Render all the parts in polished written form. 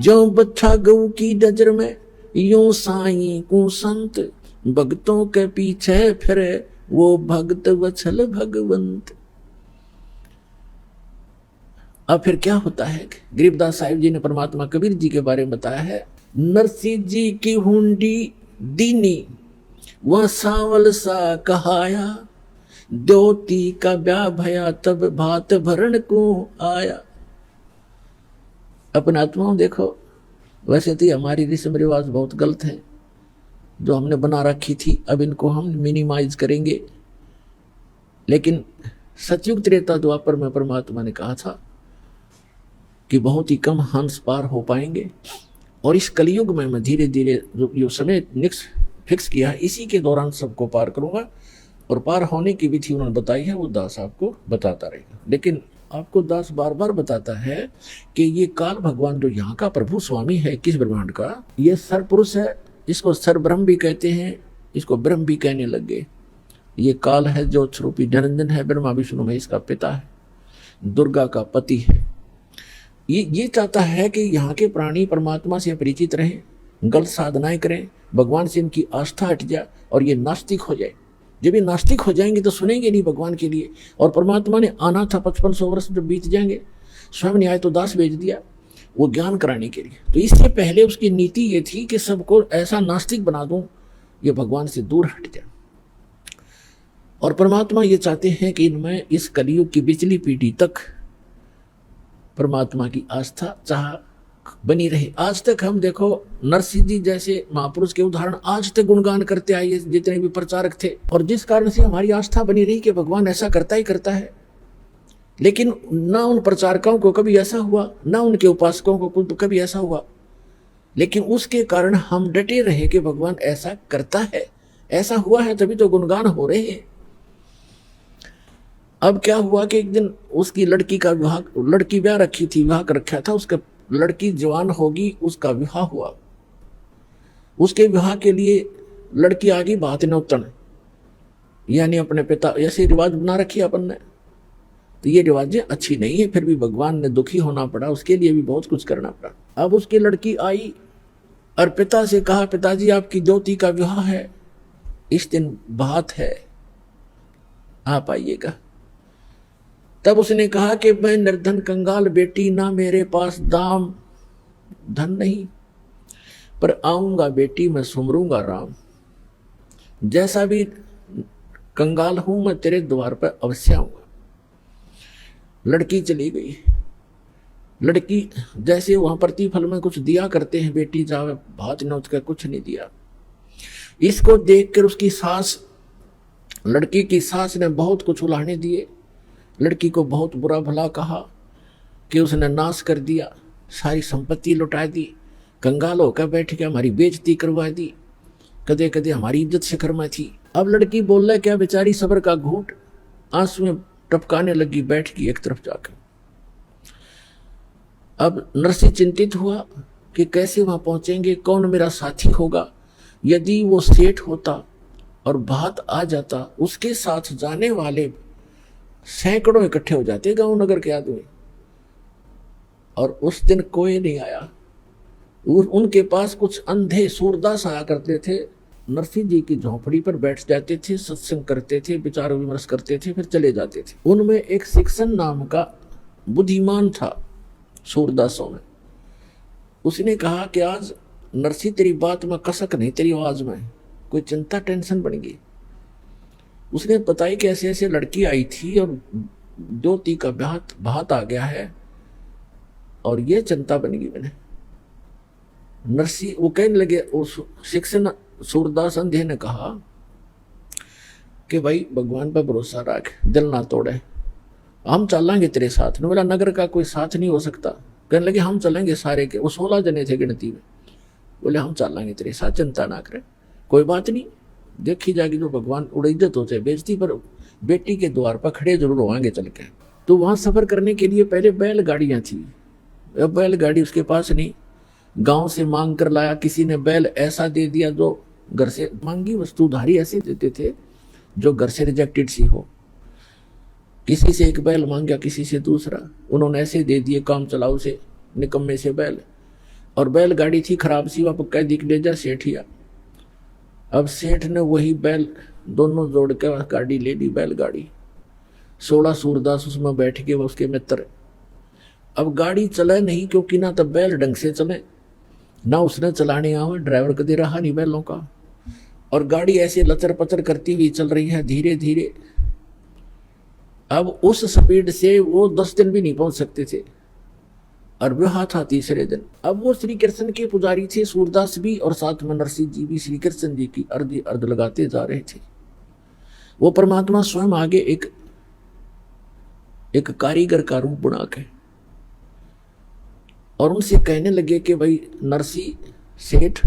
जो बच्चा गऊ की नजर में यूं साईं को संत, भक्तों के पीछे फिरे वो भक्त वत्सल भगवंत। अब फिर क्या होता है, गरीबदास साहिब जी ने परमात्मा कबीर जी के बारे में बताया है, नरसिंह जी की हुंडी दीनी वह सावल सा कहाया, द्योती का ब्याह भया तब भात भरण को आया। अपने आत्माओं देखो, वैसे तो हमारी रस्म रिवाज बहुत गलत है जो हमने बना रखी थी, अब इनको हम मिनिमाइज करेंगे। लेकिन सतयुग त्रेता द्वापर में परमात्मा ने कहा था कि बहुत ही कम हंस पार हो पाएंगे, और इस कलयुग में मैं धीरे धीरे जो समय फिक्स किया है इसी के दौरान सबको पार करूंगा, और पार होने की विधि उन्होंने बताई है वो दास आपको बताता रहेगा। लेकिन आपको दास बार बार बताता है कि ये काल भगवान जो यहाँ का प्रभु स्वामी है किस ब्रह्मांड का, ये सरपुरुष है, इसको सर ब्रह्म भी कहते हैं, इसको ब्रह्म भी कहने लग गए। ये काल है जो स्वरूपी निरंजन है, ब्रह्मा विष्णु महेश का पिता है, दुर्गा का पति है। ये चाहता है कि यहाँ के प्राणी परमात्मा से परिचित रहें, गलत साधनाएं करें, भगवान से इनकी आस्था हट जाए और ये नास्तिक हो जाए। जब ये नास्तिक हो जाएंगे तो सुनेंगे नहीं भगवान के लिए। और परमात्मा ने आना था 5500 वर्ष जब बीत जाएंगे, स्वयं ने आए तो दास भेज दिया वो ज्ञान कराने के लिए। तो इससे पहले उसकी नीति ये थी कि सबको ऐसा नास्तिक बना दूं ये भगवान से दूर हट जाए। और परमात्मा ये चाहते हैं कि इनमें इस कलयुग की पिछली पीढ़ी तक परमात्मा की आस्था चाह बनी रहे। आज तक हम देखो नरसिंह जी जैसे महापुरुष के उदाहरण आज तक गुणगान करते आए जितने भी प्रचारक थे, और जिस कारण से हमारी आस्था बनी रही कि भगवान ऐसा करता ही करता है। लेकिन ना उन प्रचारकों को कभी ऐसा हुआ, ना उनके उपासकों को कभी ऐसा हुआ, लेकिन उसके कारण हम डटे रहे कि भगवान ऐसा करता है, ऐसा हुआ है तभी तो गुणगान हो रहे हैं। अब क्या हुआ कि एक दिन उसकी लड़की का विवाह, लड़की ब्याह रखी थी, विवाह कर रखा था, उसका लड़की जवान होगी, उसका विवाह हुआ। उसके विवाह के लिए लड़की आ गई बात नौतन, यानी अपने पिता, ऐसे रिवाज बना रखी अपन ने, तो ये रिवाजें अच्छी नहीं है। फिर भी भगवान ने दुखी होना पड़ा, उसके लिए भी बहुत कुछ करना पड़ा। अब उसकी लड़की आई और पिता से कहा, पिताजी आपकी ज्योति का विवाह है, इस दिन बात है, आप आइएगा। तब उसने कहा कि मैं निर्धन कंगाल बेटी, ना मेरे पास दाम धन नहीं, पर आऊंगा बेटी मैं सुमरूंगा राम। जैसा भी कंगाल हूं मैं तेरे द्वार पर अवश्य आऊंगा। लड़की चली गई। लड़की जैसे वहां प्रतिफल में कुछ दिया करते हैं, बेटी जावे भात नोच कर, कुछ नहीं दिया। इसको देखकर उसकी सास, लड़की की सास ने बहुत कुछ उलाहने दिए, लड़की को बहुत बुरा भला कहा कि उसने नाश कर दिया, सारी संपत्ति लुटा दी, कंगाल होकर बैठ के हमारी बेइज्जती करवा दी, कदे कदे हमारी इज्जत शिखर में थी। अब लड़की बोल रहा क्या, बेचारी सब्र का घूंट आंसू में टपकाने लगी, बैठ गई एक तरफ जाकर। अब नरसिंह चिंतित हुआ कि कैसे वहां पहुंचेंगे, कौन मेरा साथी होगा। यदि वो सेठ होता और बात आ जाता, उसके साथ जाने वाले सैकड़ों इकट्ठे हो जाते गांव नगर के आदमी, और उस दिन कोई नहीं आया। उनके पास कुछ अंधे सूरदास आया करते थे, नरसिंह जी की झोंपड़ी पर बैठ जाते थे, सत्संग करते थे, विचार विमर्श करते थे, फिर चले जाते थे। उनमें एक शिक्षण नाम का बुद्धिमान था सूरदासों में। उसने कहा कि आज नरसिंह तेरी बात में कसक नहीं, तेरी आवाज में कोई चिंता टेंशन बन गई। उसने बताई कि ऐसे ऐसे लड़की आई थी और ज्योति का भात आ गया है और ये चिंता बन गई मैंने। नरसिंह वो कहने लगे, उस शिक्षण सूरदास अंधे ने कहा कि भाई भगवान पर भरोसा रख, दिल ना तोड़े, हम चलेंगे तेरे साथ। बोला नगर का कोई साथ नहीं हो सकता। कहने लगे हम चलेंगे सारे के, वो 16 जने थे गिनती में। बोले हम चलेंगे तेरे साथ, चिंता ना करें, कोई बात नहीं, देखी जाएगी जो भगवान उड़िज्जत हो जाए बेइज्जती पर बेटी के द्वार पर खड़े जरूर होंगे चल के। तो वहां सफर करने के लिए पहले बैलगाड़ियां थी, अब बैलगाड़ी उसके पास नहीं, गांव से मांग कर लाया। किसी ने बैल ऐसा दे दिया जो घर से मांगी वस्तु उधारी ऐसे देते थे जो घर से रिजेक्टेड सी हो। किसी से एक बैल मांगा, किसी से दूसरा, उन्होंने ऐसे दे दिए काम चलाऊ से, निकम्मे से बैल। और बैलगाड़ी थी खराब सी, वह कह दी ले जा सेठिया। अब सेठ ने वही बैल दोनों जोड़ के गाड़ी ले ली, बैलगाड़ी। 16 सूरदास उसमें बैठ के, वो उसके मित्र। अब गाड़ी चले नहीं, क्योंकि ना तो बैल ढंग से चले, ना उसने चलाने आवे, ड्राइवर कदे रहा नहीं बैलों का, और गाड़ी ऐसे लचर पचर करती हुई चल रही है धीरे धीरे। अब उस स्पीड से वो 10 दिन भी नहीं पहुंच सकते थे, और वह था तीसरे दिन। अब वो श्री कृष्ण के पुजारी थे, सूरदास भी, और साथ में नरसिंह जी भी श्री कृष्ण जी की अर्ध लगाते जा रहे थे। वो परमात्मा स्वयं आगे एक कारीगर का रूप बना के और उनसे कहने लगे कि भाई नरसिंह सेठ,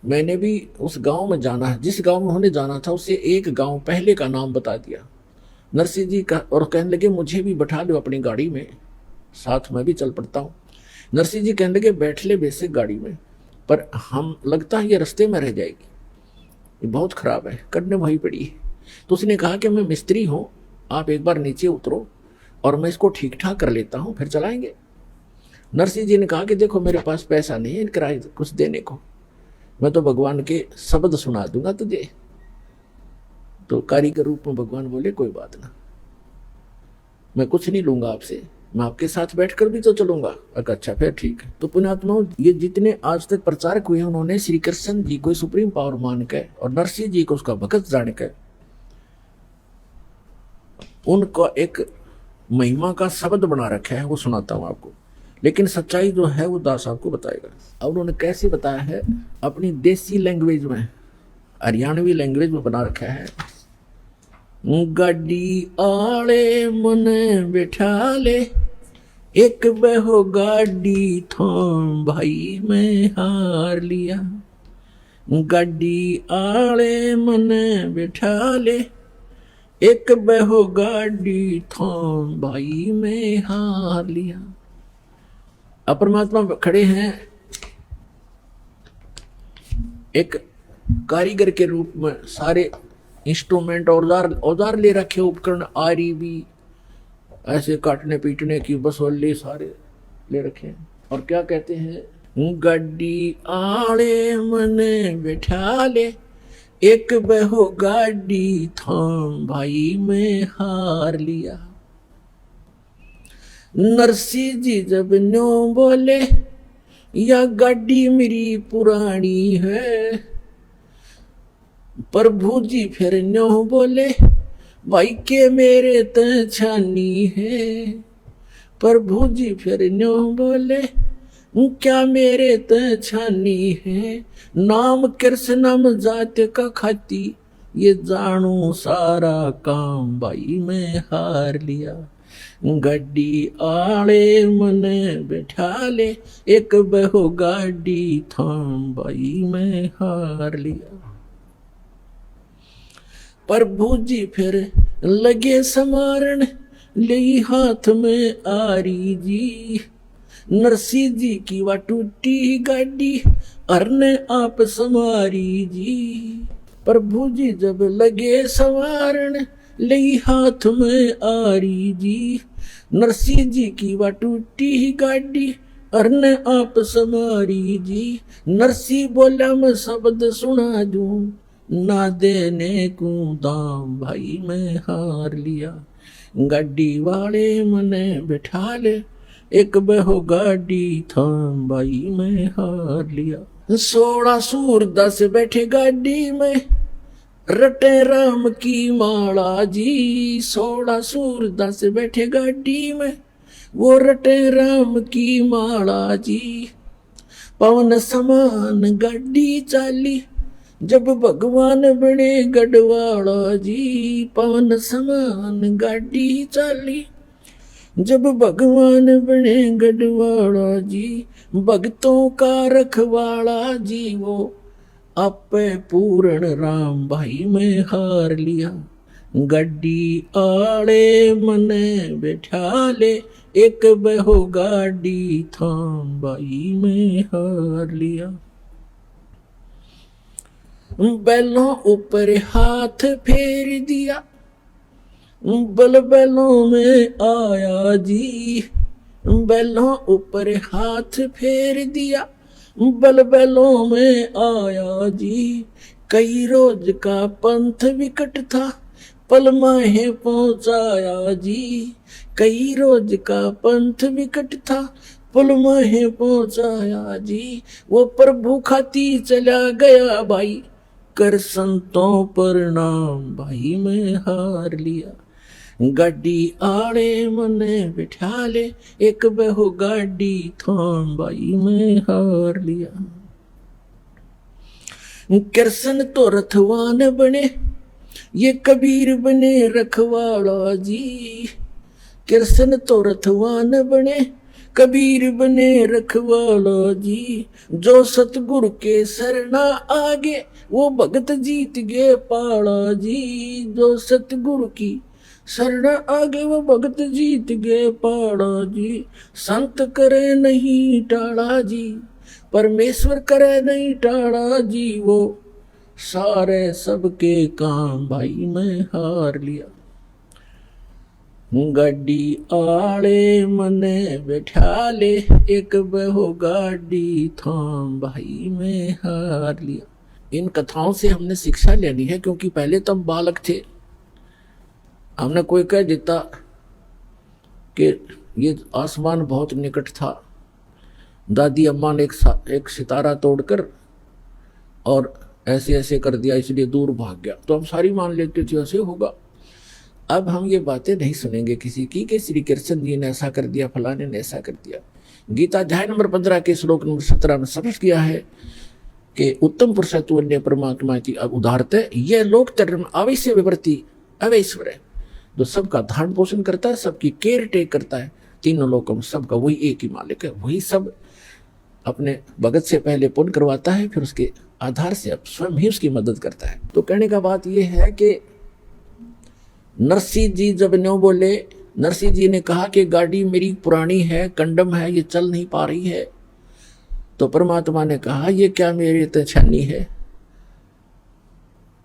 मैंने भी उस गांव में जाना है, जिस गांव में उन्होंने जाना था उससे एक गांव पहले का नाम बता दिया नरसिंह जी का, और कहने लगे मुझे भी बैठा लो अपनी गाड़ी में, साथ में भी चल पड़ता हूँ। नरसिंह जी कहने लगे बैठ ले बेसिक गाड़ी में, पर हम लगता है ये रास्ते में रह जाएगी, ये बहुत खराब है, करने वही पड़ी है। तो उसने कहा कि मैं मिस्त्री हूँ, आप एक बार नीचे उतरो और मैं इसको ठीक ठाक कर लेता हूँ, फिर चलाएंगे। नरसिंह जी ने कहा कि देखो मेरे पास पैसा नहीं है किराए कुछ देने को, मैं तो भगवान के शब्द सुना दूंगा तुझे। तो कारीगर रूप में भगवान बोले कोई बात ना, मैं कुछ नहीं लूंगा आपसे, मैं आपके साथ बैठकर भी तो चलूंगा। अच्छा फिर ठीक है। तो पुण्यात्माओं, ये जितने आज तक प्रचारक हुए उन्होंने श्री कृष्ण जी को सुप्रीम पावर मान के और नरसिंह जी को उसका भगत जान के उनका एक महिमा का शब्द बना रखा है, वो सुनाता हूं आपको। लेकिन सच्चाई जो है वो दास आपको बताएगा। और उन्होंने कैसे बताया है, अपनी देसी लैंग्वेज में, हरियाणवी लैंग्वेज में बना रखा है। गाड़ी आले मन बैठा ले, एक बहो गाड़ी थाम भाई मैं हार लिया। गाड़ी आले मन बैठा ले, एक बहो गाड़ी थाम भाई मैं हार लिया। अब परमात्मा खड़े हैं एक कारीगर के रूप में, सारे इंस्ट्रूमेंट औजार ले रखे, उपकरण आरी भी, ऐसे काटने पीटने की बसवल्ली सारे ले रखे हैं। और क्या कहते हैं, गाड़ी आले मने बैठा ले, एक बहो गाड़ी थाम भाई मैं हार लिया। नरसिंह जी जब न्यों बोले, या गाड़ी मेरी पुरानी है, प्रभु जी फिर न्यों बोले, भाई के मेरे त छानी है। प्रभु जी फिर न्यों बोले, क्या मेरे त छानी है। नाम कृष्ण नाम जात का खाती, ये जानू सारा काम भाई मैं हार लिया। गाड़ी आले मने बैठा ले, एक बहो गाड़ी थाम भाई मैं हार लिया। प्रभु जी फिर लगे समारण, ले हाथ में आरी जी। नरसिंह जी की वा टूटी गाड़ी, अरने आप समारी जी। प्रभु जी जब लगे समारण, ले हाथ में आरी जी। नरसिंह जी की वा टूटी गाड़ी, अरने आप समारी जी। नरसिंह बोला मैं शब्द सुना दूं, ना देने को दाम भाई मैं हार लिया। गाड़ी वाले मने बैठा ले, एक बहो गाड़ी थाम भाई मैं हार लिया। 16 सूरदास बैठे गाड़ी में, रटे राम की माला जी। 16 सूरदास बैठे गाड़ी में, वो रटे राम की माला जी। पवन समान गाड़ी चाली, जब भगवान बने गढ़वाला जी। पवन समान गाड़ी चाली, जब भगवान बने गढ़वाला जी। भक्तों का रखवाला जी, वो आपे पूर्ण राम भाई मैं हार लिया। गड्डी आड़े मने बैठा ले, एक बहो गाड़ी थाम भाई मैं हार लिया। बैलों ऊपर हाथ फेर दिया, बल बैलों में आया जी। बैलों ऊपर हाथ फेर दिया, बल बैलों में आया जी। कई रोज का पंथ विकट था, पल माहे पहुंचाया जी। कई रोज का पंथ विकट था, पल माहे पहुंचाया जी। वो प्रभु खाती चला गया भाई, कर संतों प्रणाम भाई मैं हार लिया। गाड़ी आड़े मने बिठा ले, एक बहु गाड़ी थाम भाई मैं हार लिया। कृष्ण तो रथवान बने, ये कबीर बने रखवाड़ा जी। कृष्ण तो रथवान बने, कबीर बने रखवाड़ा जी। जो सतगुरु के शरणा आगे, वो भगत जीत गए पाड़ा जी। जो सतगुरु की शरण आगे, वो भगत जीत गए पाड़ा जी। संत करे नहीं टाड़ा जी, परमेश्वर करे नहीं टाड़ा जी। वो सारे सबके काम भाई मैं हार लिया। गाड़ी आड़े मने बैठा ले, एक बहु गाड़ी थाम भाई मैं हार लिया। इन कथाओं से हमने शिक्षा लेनी है, क्योंकि पहले तो हम बालक थे। हमने कोई कह देता कि ये आसमान बहुत निकट था, दादी अम्मा ने एक सितारा तोड़कर और ऐसे ऐसे कर दिया इसलिए दूर भाग गया, तो हम सारी मान लेते थे ऐसे होगा। अब हम ये बातें नहीं सुनेंगे किसी की कि श्री कृष्ण जी ने ऐसा कर दिया, फलाने ने ऐसा कर दिया। गीता अध्याय नंबर 15 के श्लोक नंबर 17 में स्पष्ट किया है कि उत्तम पुरुषत्व अन्य परमात्मा की उदारत है, यह लोक धर्म अवश्य विवर्ती अवैश्वर है। जो सबका धारण पोषण करता है, सबकी केयर टेक करता है, तीनों लोगों में सबका वही एक ही मालिक है। वही सब अपने भगत से पहले पुण्य करवाता है, फिर उसके आधार से अब स्वयं ही उसकी मदद करता है। तो कहने का बात यह है कि नरसिंह जी जब न्यों बोले, नरसिंह जी ने कहा कि गाड़ी मेरी पुरानी है, कंडम है, ये चल नहीं पा रही है। तो परमात्मा ने कहा ये क्या मेरी तछानी है,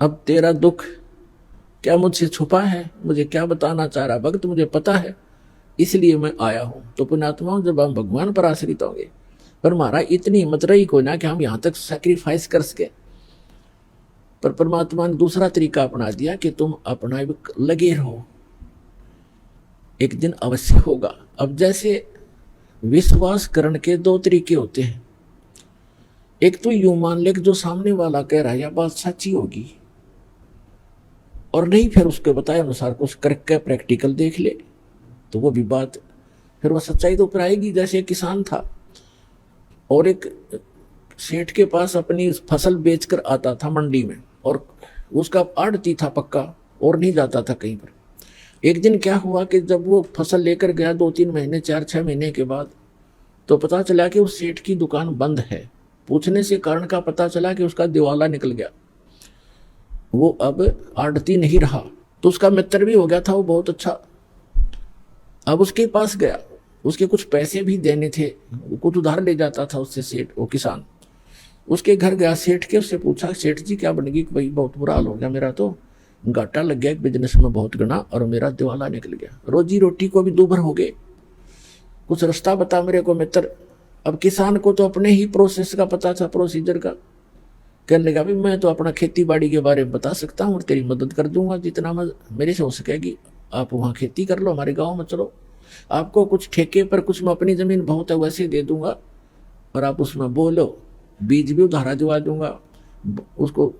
अब तेरा दुख क्या मुझसे छुपा है, मुझे क्या बताना चाह रहा भक्त, मुझे पता है, इसलिए मैं आया हूं। तो पुण्यात्माओं, जब हम भगवान पर आश्रित होंगे, पर हमारा इतनी हिम्मत रही को ना कि हम यहां तक सैक्रिफाइस कर सके, पर परमात्मा ने दूसरा तरीका अपना दिया कि तुम अपना लगे रहो, एक दिन अवश्य होगा। अब जैसे विश्वास करने के दो तरीके होते हैं, एक तो यूं मान ले कि जो सामने वाला कह रहा है यह बात सच्ची होगी, और नहीं फिर उसके बताए अनुसार कुछ करके प्रैक्टिकल देख ले, तो वो भी बात फिर वह सच्चाई तो ऊपर आएगी। जैसे किसान था और एक सेठ के पास अपनी फसल बेचकर आता था मंडी में, और उसका आड़ती था पक्का और नहीं जाता था कहीं पर। एक दिन क्या हुआ कि जब वो फसल लेकर गया 2-3 महीने 4-6 महीने के बाद, तो पता चला कि उस सेठ की दुकान बंद है। पूछने से कारण का पता चला कि उसका दिवाला निकल गया, वो अब आड़ती नहीं रहा। तो उसका मित्र भी हो गया था वो बहुत अच्छा। अब उसके पास गया, उसके कुछ पैसे भी देने थे, वो कुछ उधार ले जाता था उससे सेठ, वो किसान। उसके घर गया सेठ के, उससे पूछा सेठ जी क्या बनेगी, कि भाई बहुत बुरा हाल हो गया, मेरा तो घाटा लग गया बिजनेस में बहुत गना, और मेरा दिवाला निकल गया, रोजी रोटी को भी दूभर हो गए, कुछ रास्ता बता मेरे को मित्र। अब किसान को तो अपने ही प्रोसेस का पता था, प्रोसीजर का। कहने लगा भाई मैं तो अपना खेती बाड़ी के बारे में बता सकता हूँ और तेरी मदद कर दूंगा जितना मेरे से हो सकेगी। आप वहाँ खेती कर लो, हमारे गाँव में चलो, आपको कुछ ठेके पर, कुछ मैं अपनी जमीन बहुत है वैसे दे दूंगा, और आप उसमें बोलो, बीज भी उधारा दिवा दूंगा, उसको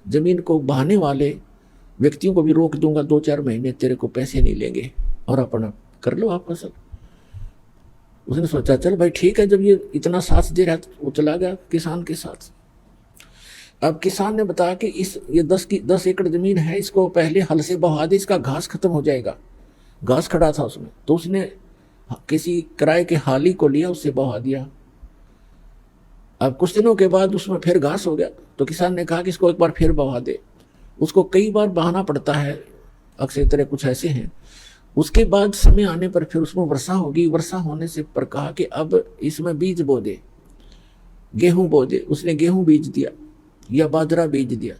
जमीन को बहाने वाले व्यक्तियों को भी रोक दूंगा, 2-4 महीने तेरे को पैसे नहीं लेंगे, और अपना कर लो आप फसल। उसने सोचा चल भाई ठीक है, जब ये इतना साथ दे रहा वो चला गया किसान के साथ। अब किसान ने बताया कि ये 10 एकड़ जमीन है, इसको पहले हल से बहा दे, इसका घास खत्म हो जाएगा। घास खड़ा था उसमें, तो उसने किसी किराए के हाली को लिया, उससे बहा दिया। अब कुछ दिनों के बाद उसमें फिर घास हो गया, तो किसान ने कहा कि इसको एक बार फिर बहा दे। उसको कई बार बहाना पड़ता है, अक्सर तरह कुछ ऐसे हैं। उसके बाद समय आने पर फिर उसमें वर्षा होगी, वर्षा होने से पर कहा कि अब इसमें बीज बो दे, गेहूं बो दे। उसने गेहूं बीज दिया या बाजरा बीज दिया।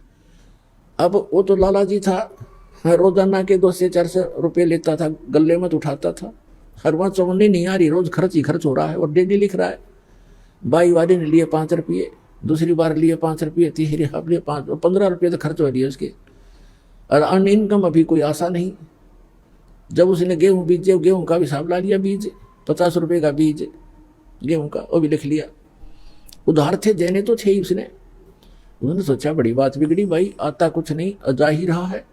अब वो तो लाला जी था, रोजाना के 200-400 रुपये लेता था, गले में उठाता था, हरवा चौनी नहीं आ रही, रोज खर्च ही खर्च हो रहा है और डेली लिख रहा है। बाई वाले ने लिए 5 रुपये, दूसरी बार लिए 5 रुपये, तीसरी बार लिए 5, 15 रुपये तो खर्च हो रही है उसके। और अन इनकम अभी कोई आशा नहीं। जब उसने गेहूं बीजे, गेहूं का भी हिसाब ला लिया, बीज 50 रुपये का बीज गेहूं का, वो भी लिख लिया। उधार थे, देने तो थे ही उसने। उन्होंने सोचा बड़ी बात बिगड़ी भाई, आता कुछ नहीं, जा ही रहा है।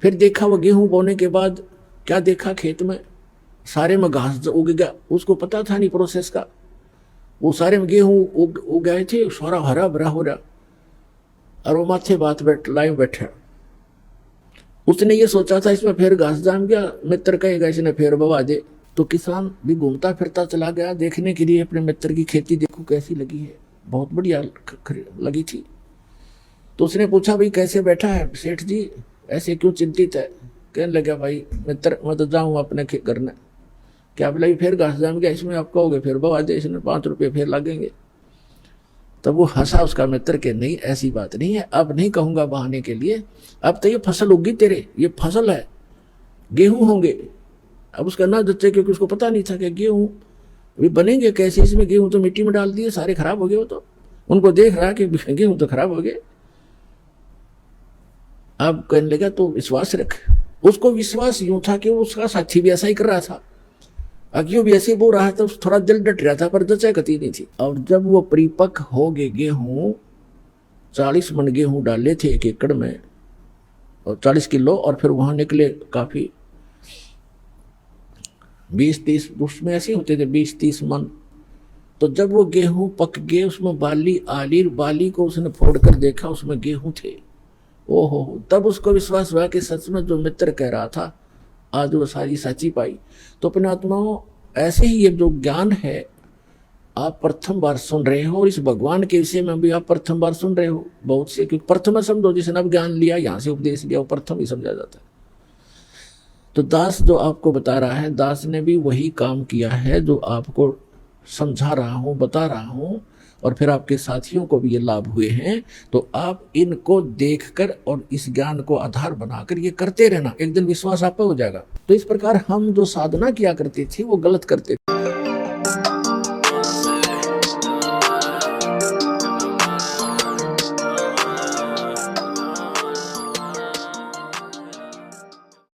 फिर देखा वो गेहूं बोने के बाद क्या देखा, खेत में सारे में घास उग गया। उसको पता था नहीं प्रोसेस का। वो सारे में गेहूं उग गए थे, सारा हरा भरा हो रहा, और वो माथे बात लाइव बैठा। उसने ये सोचा था इसमें फिर घास जाम गया, मित्र कहेगा इसने फिर बवा दे। तो किसान भी घूमता फिरता चला गया देखने के लिए अपने मित्र की खेती, देखो कैसी लगी है, बहुत बढ़िया लगी थी। तो उसने पूछा भाई कैसे बैठा है सेठ जी, ऐसे क्यों चिंतित है? कहने लगा भाई मित्र मैं तो जाऊँ अपने घर में, क्या बोला फिर घास जाम गया, इसमें आप कहोगे फिर बवा दे, इसमें 5 रुपये फिर लगेंगे। तब वो हंसा उसका मित्र के, नहीं ऐसी बात नहीं है, अब नहीं कहूंगा बहाने के लिए, अब तो ये फसल उगी तेरे, ये फसल है, गेहूं होंगे। अब उसका ना जच्चे, क्योंकि उसको पता नहीं था कि गेहूं भी बनेंगे कैसे, इसमें गेहूं तो मिट्टी में डाल दिए, सारे खराब हो गए। वो तो उनको देख रहा कि गेहूं तो खराब हो गए। अब कहने लगा तो विश्वास रख। उसको विश्वास यूं था कि उसका साथी भी ऐसा ही कर रहा था, अज्ञो भी ऐसे बोल रहा था, थोड़ा दिल डट रहा था, पर जचा गति नहीं थी। और जब वो परिपक्व हो गए गेहूं, 40 मन गेहूं डाले थे 1 एकड़ में, और 40 किलो, और फिर वहां निकले काफी 20-30, उसमें ऐसे होते थे 20-30 मन। तो जब वो गेहूं पक गए, उसमें बाली आली, बाली को उसने फोड़ कर देखा, उसमें गेहूं थे। ओहो, तब उसको विश्वास हुआ कि सच में जो मित्र कह रहा था आज वो सारी सच्ची पाई। तो अपने आत्माओं, ऐसे ही ये जो ज्ञान है आप प्रथम बार सुन रहे हो, और इस भगवान के विषय में भी आप प्रथम बार सुन रहे हो। बहुत से क्योंकि प्रथम समझो, जिसने अब ज्ञान लिया, यहाँ से उपदेश लिया, वो प्रथम ही समझा जाता है। तो दास जो आपको बता रहा है, दास ने भी वही काम किया है जो आपको समझा रहा हूँ, बता रहा हूँ, और फिर आपके साथियों को भी ये लाभ हुए हैं। तो आप इनको देखकर और इस ज्ञान को आधार बनाकर ये करते रहना, एक दिन विश्वास आप पे हो जाएगा। तो इस प्रकार हम जो साधना किया करते थे वो गलत करते थे।